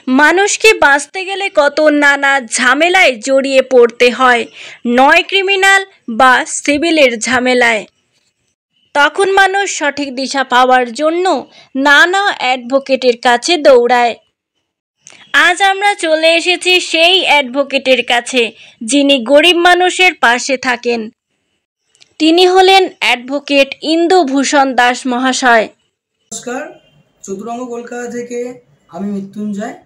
মানুষকে বাঁচতে গেলে কত নানা ঝামেলায় জড়িয়ে পড়তে হয়, নয় ক্রিমিনাল বা সিভিলের ঝামেলায়। তখন মানুষ সঠিক দিশা পাওয়ার জন্য নানা অ্যাডভোকেটের কাছে দৌড়ায়। আজ আমরা চলে এসেছি সেই অ্যাডভোকেটের কাছে, যিনি গরিব মানুষের পাশে থাকেন। তিনি হলেন অ্যাডভোকেট ইন্দুভূষণ দাস মহাশয়। নমস্কার, চতুরঙ্গ কলকাতা থেকে আমি মৃত্যুঞ্জয়।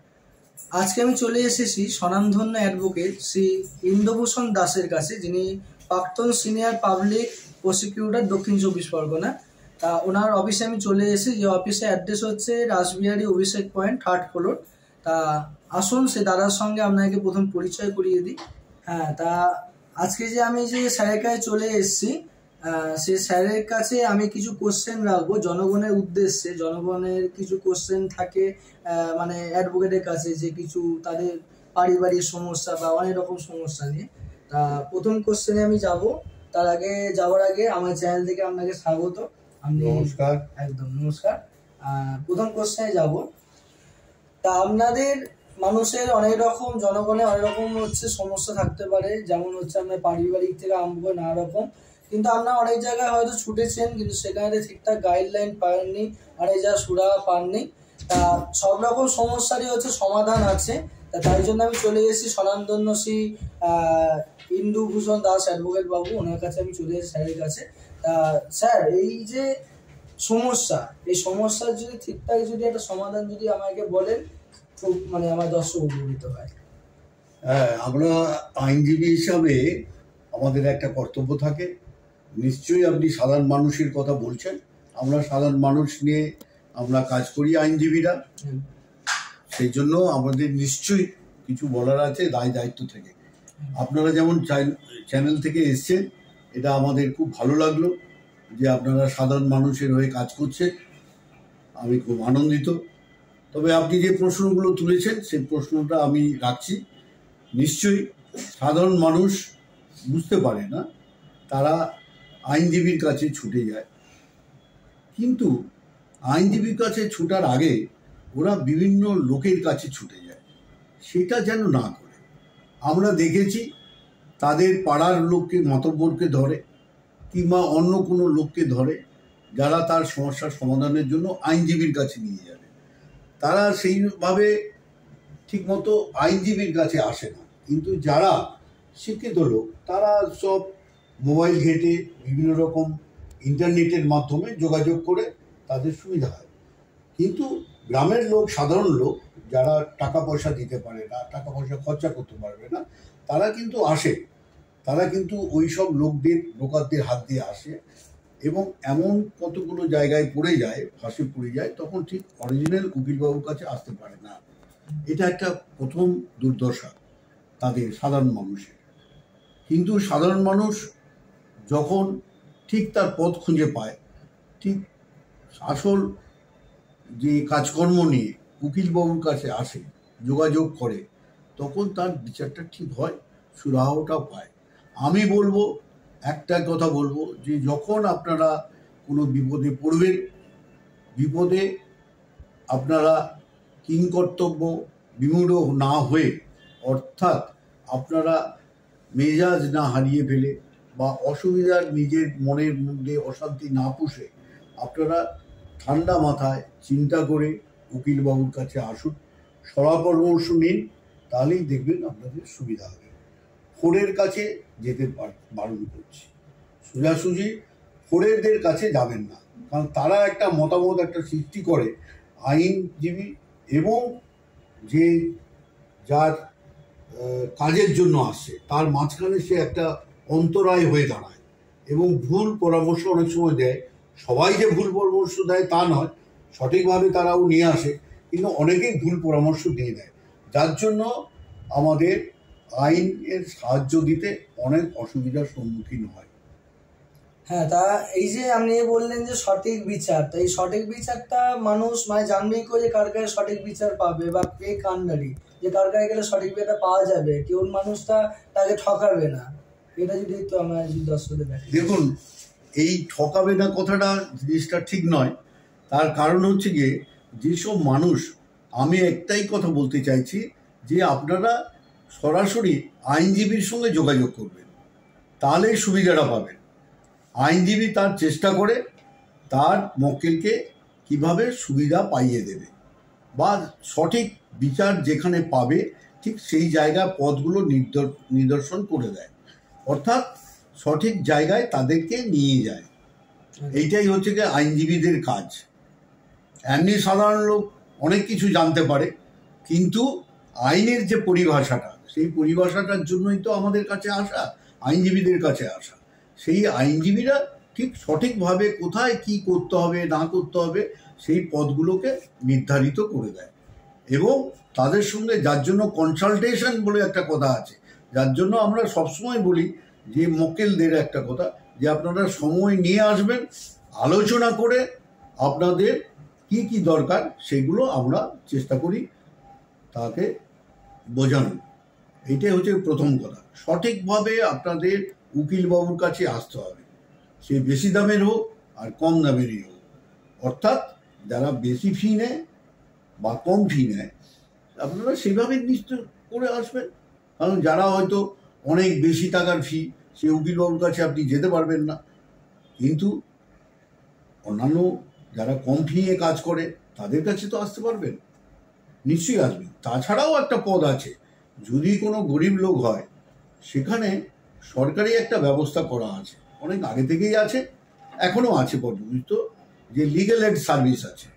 আজকে আমি চলে এসেছি স্বনামধন্য অ্যাডভোকেট শ্রী ইন্দুভূষণ দাসের কাছে, যিনি প্রাক্তন সিনিয়র পাবলিক প্রসিকিউটর, দক্ষিণ চব্বিশ পরগনা। তা ওনার অফিসে আমি চলে এসেছি, যে অফিসের অ্যাড্রেস হচ্ছে রাসবিহারী অভিষেক পয়েন্ট, 3rd ফ্লোর। তা আসুন সে দাদার সঙ্গে আপনাকে প্রথম পরিচয় করিয়ে দিই। হ্যাঁ, তা আজকে যে আমি যে স্যারের কাছে চলে এসেছি, সে স্যারের কাছে আমি কিছু কোশ্চেন রাখবো জনগণের উদ্দেশ্যে। জনগণের কিছু কোশ্চেন থাকে মানে অ্যাডভোকেটের কাছে, যে কিছু তাদের পারিবারিক সমস্যা বা অনেক রকম সমস্যা নিয়ে। তা প্রথম কোশ্চেনে আমি যাব। তার আগে যাওয়ার আগে আমার চ্যানেল থেকে আপনাকে স্বাগত। নমস্কার। একদম নমস্কার। প্রথম কোশ্চেনে যাব। তা আপনাদের মানুষের অনেক রকম, জনগণের অনেক রকম সমস্যা থাকতে পারে, যেমন আপনার পারিবারিক থেকে আরম্ভ করে নানা রকম। কিন্তু আপনারা অনেক জায়গায় হয়তো ছুটেছেন, কিন্তু সেখানে ঠিকঠাক গাইডলাইন পাননি, অনেক জায়গায় সুরাহা পাননি। তা সব রকম সমস্যারই সমাধান আছে। তা তাই জন্য আমি চলে এসেছি স্বনামধন্য শ্রী ইন্দুভূষণ দাস অ্যাডভোকেট বাবু, ওনার কাছে আমি চলে এসেছি, স্যারের কাছে। তা স্যার, এই যে সমস্যা, এই সমস্যার যদি ঠিকঠাক একটা সমাধান যদি আমাকে বলেন, খুব আমার দর্শক উপকৃত হয়। হ্যাঁ, আমরা আইনজীবী হিসাবে আমাদের একটা কর্তব্য থাকে। নিশ্চয়ই আপনি সাধারণ মানুষের কথা বলছেন। আমরা সাধারণ মানুষ নিয়ে আমরা কাজ করি আইনজীবীরা, সেই জন্য আমাদের নিশ্চয়ই কিছু বলার আছে দায়িত্ব থেকে। আপনারা যেমন চ্যানেল থেকে এসছেন, এটা আমাদের খুব ভালো লাগলো যে আপনারা সাধারণ মানুষের হয়ে কাজ করছেন। আমি খুব আনন্দিত। তবে আপনি যে প্রশ্নগুলো তুলেছেন সেই প্রশ্নটা আমি রাখছি। নিশ্চয়ই সাধারণ মানুষ বুঝতে পারে না, তারা আইনজীবীর কাছে ছুটে যায়, কিন্তু আইনজীবীর কাছে ছুটার আগে ওরা বিভিন্ন লোকের কাছে ছুটে যায়। সেটা যেন না করে। আমরা দেখেছি তাদের পাড়ার লোককে, মাতব্বরকে ধরে, কিংবা অন্য কোনো লোককে ধরে, যারা তার সমস্যার সমাধানের জন্য আইনজীবীর কাছে নিয়ে যাবে। তারা সেইভাবে ঠিকমতো আইনজীবীর কাছে আসে না। কিন্তু যারা শিক্ষিত লোক, তারা সব মোবাইল ঘেঁটে বিভিন্ন রকম ইন্টারনেটের মাধ্যমে যোগাযোগ করে তাদের সুবিধা হয়। কিন্তু গ্রামের লোক, সাধারণ লোক, যারা টাকা পয়সা দিতে পারে না, টাকা পয়সা খরচা করতে পারবে না, তারা কিন্তু আসে। তারা কিন্তু ওই সব লোকালদের হাত দিয়ে আসে, এবং এমন কতগুলো জায়গায় পড়ে যায়, ফাঁসে পড়ে যায়, তখন ঠিক অরিজিনাল উকিলবাবুর কাছে আসতে পারে না। এটা একটা প্রথম দুর্দশা তাদের, সাধারণ মানুষের। কিন্তু সাধারণ মানুষ যখন ঠিক তার পথ খুঁজে পায়, ঠিক আসল যে কাজকর্ম নিয়ে উকিলবাবুর কাছে আসে, যোগাযোগ করে, তখন তার বিচারটা ঠিক হয়, সুরাহাটাও পায়। আমি বলবো, একটা কথা বলবো, যে যখন আপনারা কোনো বিপদে পড়বেন, বিপদে আপনারা কিংকর্তব্য বিমূঢ় না হয়ে, অর্থাৎ আপনারা মেজাজ না হারিয়ে ফেলে বা অসুবিধার নিজের মনের মধ্যে অশান্তি না পুষে, আপনারা ঠান্ডা মাথায় চিন্তা করে উকিলবাবুর কাছে আসুন, পরামর্শ নিন, তাহলেই দেখবেন আপনাদের সুবিধা হবে। ফোরের কাছে যেতে বারণ করছি, সোজাসুজি ফোরেরদের কাছে যাবেন না, কারণ তারা একটা মতামত একটা সৃষ্টি করে আইনজীবী এবং যে যার কাজের জন্য আসছে তার মাঝখানে, সে একটা অন্তরায় হয়ে দাঁড়ায় এবং ভুল পরামর্শ অনেক সময় দেয়। সবাই যে ভুল পরামর্শ দেয় তা নয়, সঠিকভাবে তারাও নিয়ে আসে, কিন্তু অনেকেই ভুল পরামর্শ দিয়ে দেয়, যার জন্য আমাদের আইনের সাহায্য দিতে অনেক অসুবিধার সম্মুখীন হয়। হ্যাঁ, তা এই যে আপনি বললেন যে সঠিক বিচার, তো এই সঠিক বিচারটা মানুষ জানবেই করে যে কার কাছে সঠিক বিচার পাবে, বা পে কান্ডারি, যে কার কাছে গেলে সঠিক বিচারটা পাওয়া যাবে, কেউ মানুষটা তাকে ঠকাবে না। এটা যদি একটু আমরা দর্শকদের দেখুন, এই ঠকাবে না কথাটা, জিনিসটা ঠিক নয়। তার কারণ হচ্ছে গিয়ে, যেসব মানুষ আমি একটাই কথা বলতে চাইছি যে আপনারা সরাসরি আইনজীবীর সঙ্গে যোগাযোগ করবেন, তাহলেই সুবিধাটা পাবেন। আইনজীবী তার চেষ্টা করে তার মক্কেলকে কিভাবে সুবিধা পাইয়ে দেবে বা সঠিক বিচার যেখানে পাবে ঠিক সেই জায়গায় পথগুলো নিদর্শন করে দেয়, অর্থাৎ সঠিক জায়গায় তাদেরকে নিয়ে যায়। এইটাই হচ্ছে কি আইনজীবীদের কাজ। এমনি সাধারণ লোক অনেক কিছু জানতে পারে, কিন্তু আইনের যে পরিভাষাটা, সেই পরিভাষাটার জন্যই তো আমাদের কাছে আসা, আইনজীবীদের কাছে আসা। সেই আইনজীবীরা ঠিক সঠিকভাবে কোথায় কি করতে হবে না করতে হবে সেই পথগুলোকে নির্ধারিত করে দেয়। এবং তাদের সঙ্গে, যার জন্য কনসালটেশন বলে একটা কথা আছে, যার জন্য আমরা সবসময় বলি যে মক্কেলদের একটা কথা যে আপনারা সময় নিয়ে আসবেন, আলোচনা করে আপনাদের কি কি দরকার সেগুলো আমরা চেষ্টা করি তাকে বোঝানো। এইটাই হচ্ছে প্রথম কথা। সঠিকভাবে আপনাদের উকিলবাবুর কাছে আসতে হবে, সে বেশি দামের হোক আর কম দামেরই হোক। অর্থাৎ যারা বেশি ফি নেয় বা কম ফি নেয় আপনারা সেভাবে নিশ্চয় করে আসবেন। কারণ যারা হয়তো অনেক বেশি টাকার ফি, সে উকিলবাবুর কাছে আপনি যেতে পারবেন না। কিন্তু অন্যান্য যারা কম ফি নিয়ে কাজ করে তাদের কাছে তো আসতে পারবেন, নিশ্চয়ই আসবেন। তাছাড়াও একটা পদ আছে, যদি কোনো গরিব লোক হয় সেখানে সরকারি একটা ব্যবস্থা করা আছে, অনেক আগে থেকেই আছে, এখনও আছে পর্যন্ত, যে লিগ্যাল এড সার্ভিস আছে।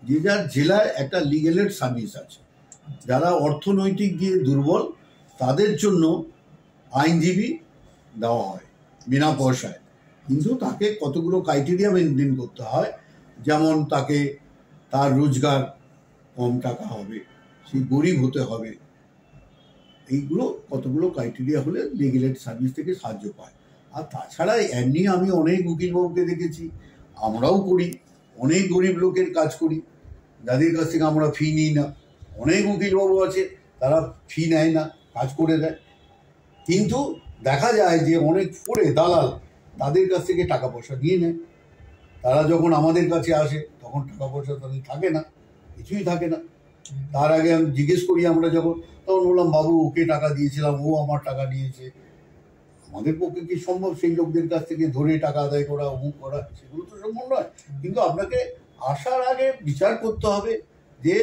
যে যার জেলায় একটা লিগ্যাল এড সার্ভিস আছে। যারা অর্থনৈতিক দিয়ে দুর্বল তাদের জন্য আইনজীবী দেওয়া হয় বিনা পয়সায়, কিন্তু তাকে কতগুলো ক্রাইটেরিয়া মেনটেন করতে হয়। যেমন তাকে তার রোজগার কম টাকা হবে, সে গরিব হতে হবে, এইগুলো কতগুলো ক্রাইটেরিয়া হলে লিগ্যাল এড সার্ভিস থেকে সাহায্য পায়। আর তাছাড়া এমনি আমি অনেক উকিলবাবুকে দেখেছি, আমরাও করি, অনেক গরিব লোকের কাজ করি যাদের কাছ থেকে আমরা ফি নিই না। অনেক উকিলবাবু আছে তারা ফি নেয় না, কাজ করে দেয়। কিন্তু দেখা যায় যে অনেক পড়ে দালাল তাদের কাছ থেকে টাকা পয়সা নিয়ে নেয়। তারা যখন আমাদের কাছে আসে তখন টাকা পয়সা তাদের থাকে না, কিছুই থাকে না। তার আগে আমি জিজ্ঞেস করি, আমরা যখন, তখন বললাম বাবু ওকে টাকা দিয়েছিলাম, ও আমার টাকা নিয়েছে। আমাদের পক্ষে কি সম্ভব সেই লোকদের কাছ থেকে ধরে টাকা আদায় করা, অমুক করা? সেগুলো তো সম্ভব নয়। কিন্তু আপনাকে আসার আগে বিচার করতে হবে যে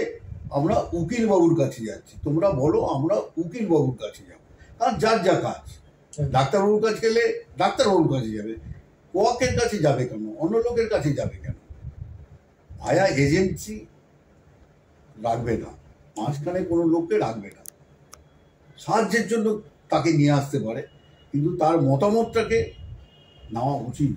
আমরা উকিলবাবুর কাছে যাচ্ছি, তোমরা বলো আমরা উকিলবাবুর কাছে যাবো। কারণ যার যা কাজ, ডাক্তারবাবুর কাছে গেলে ডাক্তারবাবুর কাছে যাবে, কোয়াকের কাছে যাবে কেন, অন্য লোকের কাছে যাবে কেন? ভায়া এজেন্সি রাখবে না, মাঝখানে কোনো লোককে রাখবে না। সাহায্যের জন্য তাকে নিয়ে আসতে পারে, কিন্তু তার মতামতটাকে নেওয়া উচিত।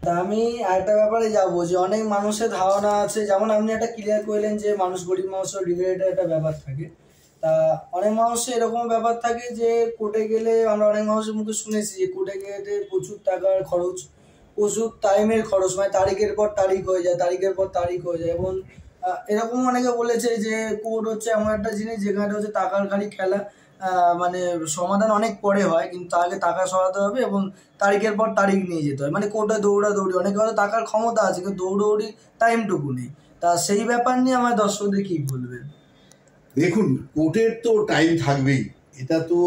তা আমি আরেকটা ব্যাপারে যাবো, যে অনেক মানুষের ধারণা আছে, যেমন আপনি একটা ক্লিয়ার করলেন যে মানুষ, গরিব মানুষের রিলেটেড একটা ব্যাপার থাকে। তা অনেক মানুষের এরকম ব্যাপার থাকে যে কোর্টে গেলে, আমরা অনেক মানুষের মুখে শুনেছি যে কোর্টে গেলে প্রচুর টাকার খরচ, প্রচুর টাইমের খরচ, মানে তারিখের পর তারিখ হয়ে যায়, তারিখের পর তারিখ হয়ে যায়। এবং এরকম অনেকে বলেছে যে কোর্ট হচ্ছে এমন একটা জিনিস যেখানে হচ্ছে টাকার খালি খেলা, মানে সমাধান অনেক পরে হয়, কিন্তু আগে টাকা সরাতে হবে এবং তারিখের পর তারিখ নিয়ে যেতে হয়। মানে কোর্টে দৌড়াদৌড়ি, অনেকে হয়তো টাকার ক্ষমতা আছে কিন্তু দৌড়াদৌড়ি টাইমটুকু নেই। তা সেই ব্যাপার নিয়ে আমার দর্শকদের কি বলবেন? দেখুন, কোর্টের তো টাইম থাকবেই, এটা তো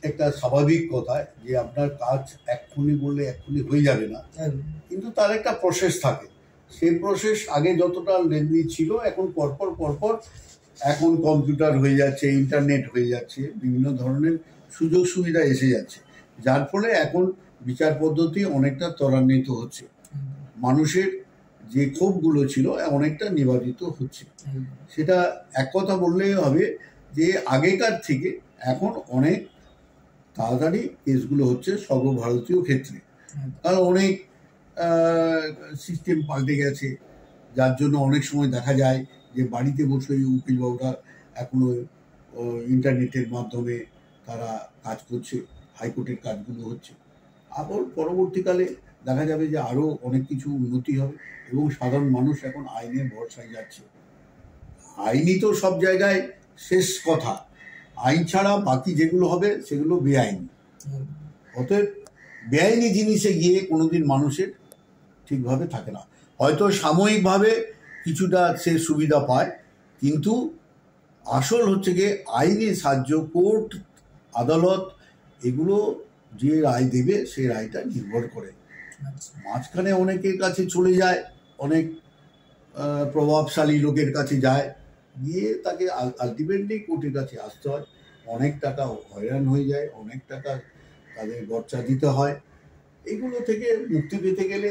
একটা স্বাভাবিক কথা যে আপনার কাজ এক্ষুনি বললে এক্ষুনি হয়ে যাবে না, কিন্তু তার একটা প্রসেস থাকে। সেই প্রসেস আগে যতটা লেন্দি ছিল, এখন পরপর এখন কম্পিউটার হয়ে যাচ্ছে, ইন্টারনেট হয়ে যাচ্ছে, বিভিন্ন ধরনের সুযোগ সুবিধা এসে যাচ্ছে, যার ফলে এখন বিচার পদ্ধতি অনেকটা ত্বরান্বিত হচ্ছে। মানুষের যে ক্ষোভগুলো ছিল অনেকটা নিবারিত হচ্ছে। সেটা এক কথা বললেই হবে যে আগেকার থেকে এখন অনেক তাড়াতাড়ি কেসগুলো হচ্ছে সর্বভারতীয় ক্ষেত্রে। কারণ অনেক সিস্টেম পাল্টে গেছে, যার জন্য অনেক সময় দেখা যায় যে বাড়িতে বসে উকিলবাবুরা এখনো ইন্টারনেটের মাধ্যমে তারা কাজ করছে, হাইকোর্টের কাজগুলো হচ্ছে। আবার পরবর্তীকালে দেখা যাবে যে আরও অনেক কিছু উন্নতি হবে এবং সাধারণ মানুষ এখন আইনের ভরসায় যাচ্ছে। আইনই তো সব জায়গায় শেষ কথা, আইন ছাড়া বাকি যেগুলো হবে সেগুলো বেআইনি। অতএব বেআইনি জিনিসে গিয়ে কোনোদিন মানুষের ঠিকভাবে থাকে না। হয়তো সাময়িকভাবে কিছুটা সে সুবিধা পায়, কিন্তু আসল হচ্ছে গিয়ে আইনি সাহায্য, কোর্ট আদালত এগুলো যে রায় দেবে সেই রায়টা নির্ভর করে। মাঝখানে অনেকের কাছে চলে যায়, অনেক প্রভাবশালী লোকের কাছে যায়, গিয়ে তাকে আলটিমেটলি কোর্টের কাছে আসতে হয়। অনেক টাকা হয়রান হয়ে যায়, অনেক টাকা তাদের খরচা দিতে হয়। এগুলো থেকে মুক্তি পেতে গেলে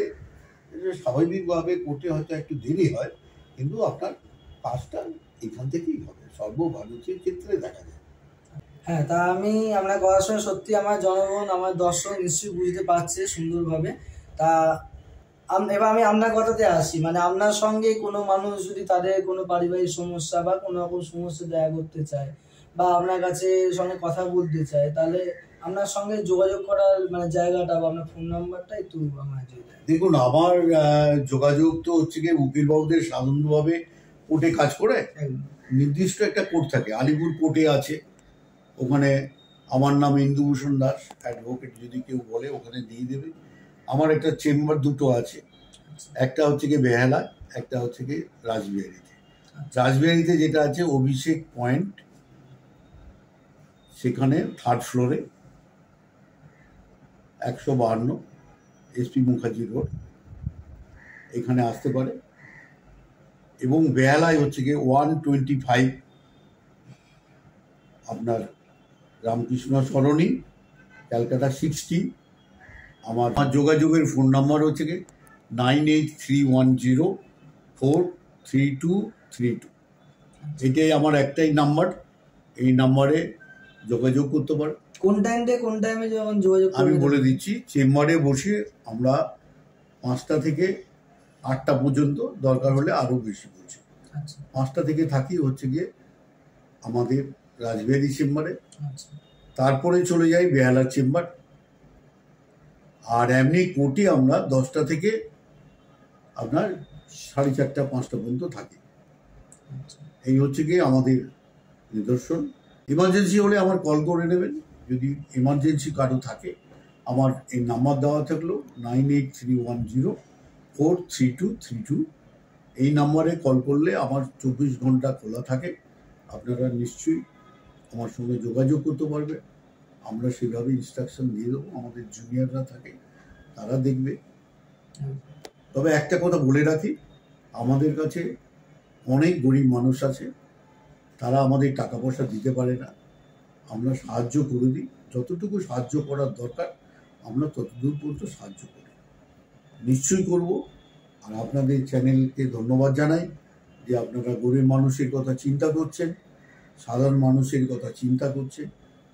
স্বাভাবিকভাবে কোর্টে হয়তো একটু দেরি হয়, কিন্তু আপনার কাজটা এখান থেকেই হবে, সর্বভারতীয় ক্ষেত্রে দেখা যায়। হ্যাঁ, তা আমি আপনার কথা শুনে সত্যি আমার জনগণ, আমার দর্শক নিশ্চয়ই বুঝতে পারছে সুন্দরভাবে। তা এবার আমি আপনার কথাতে আসি, মানে আপনার সঙ্গে কোনো মানুষ যদি তাদের কোনো পারিবারিক সমস্যা বা কোনো রকম সমস্যা দেখা করতে চায় বা আপনার কাছে সঙ্গে কথা বলতে চায়, তাহলে আপনার সঙ্গে যোগাযোগ করার মানে জায়গাটা বা আপনার ফোন নাম্বারটা একটু আমার দেখুন, আমার যোগাযোগ তো হচ্ছে গিয়ে উকিল বাবুদের সাধারণভাবে কোর্টে কাজ করে নির্দিষ্ট একটা কোর্ট থাকে, আলিপুর কোর্টে আছে, ওখানে আমার নাম ইন্দুভূষণ দাস অ্যাডভোকেট, যদি কেউ বলে ওখানে দিয়ে দেবে। আমার একটা চেম্বার দুটো আছে, একটা হচ্ছে গিয়ে বেহালায়, একটা হচ্ছে গিয়ে রাসবিহারীতে। রাসবিহারীতে যেটা আছে অভিষেক পয়েন্ট, সেখানে 3rd ফ্লোরে 152 এসপি মুখার্জি রোড, এখানে আসতে পারে। এবং বেহালায় হচ্ছে গিয়ে 125 আপনার রামকৃষ্ণ সরণি, ক্যালকাটা 60। আমার যোগাযোগের ফোন নাম্বার হচ্ছে গিয়ে 9831043232। এটাই আমার একটাই নাম্বার, এই নাম্বারে যোগাযোগ করতে পারে। কোন টাইমে যখন যোগাযোগ আমি বলে দিচ্ছি, চেম্বারে বসে আমরা 5টা থেকে 8টা পর্যন্ত, দরকার হলে আরও বেশি বলছি। 5টা থেকে থাকি হচ্ছে গিয়ে আমাদের রাসবিহারী চেম্বারে, তারপরে চলে যাই বেহালার চেম্বার। আর এমনি কোর্টে আমরা 10টা থেকে আপনার 4:30 5টা পর্যন্ত থাকি। এই হচ্ছে গিয়ে আমাদের নিদর্শন। ইমার্জেন্সি হলে আমার কল করে নেবেন, যদি ইমার্জেন্সি কারো থাকে। আমার এই নাম্বার দেওয়া থাকলো 9831043232। এই নাম্বারে কল করলে আমার 24 ঘন্টা খোলা থাকে, আপনারা নিশ্চয়ই আমার সঙ্গে যোগাযোগ করতে পারবে। আমরা সেভাবে ইনস্ট্রাকশন দিয়ে দেবো, আমাদের জুনিয়ররা থাকে, তারা দেখবে। তবে একটা কথা বলে রাখি, আমাদের কাছে অনেক গরিব মানুষ আছে, তারা আমাদের টাকা পয়সা দিতে পারে না, আমরা সাহায্য করে দিই। যতটুকু সাহায্য করার দরকার আমরা ততদূর পর্যন্ত সাহায্য করি, নিশ্চয়ই করব। আর আপনাদের চ্যানেলকে ধন্যবাদ জানাই যে আপনারা গরিব মানুষের কথা চিন্তা করছেন, সাধারণ মানুষের কথা চিন্তা করছেন,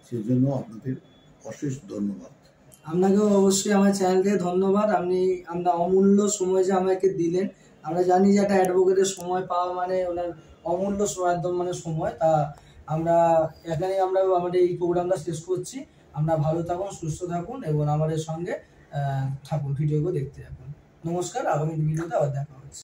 সেজন্য আপনাদের অশেষ ধন্যবাদ। আপনাকেও অবশ্যই আমার চ্যানেলকে ধন্যবাদ। আপনার অমূল্য সময় যে আমাকে দিলেন। আমরা জানি যে একটা অ্যাডভোকেটের সময় পাওয়া মানে ওনার অমূল্য সময়, একদম মানে সময়। তা আমরা এখানেই আমাদের এই প্রোগ্রামটা শেষ করছি। আপনারা ভালো থাকুন, সুস্থ থাকুন এবং আমাদের সঙ্গে থাকুন, ভিডিওগুলো দেখতে থাকুন। নমস্কার, আগামী ভিডিওতে আবার দেখা হচ্ছে।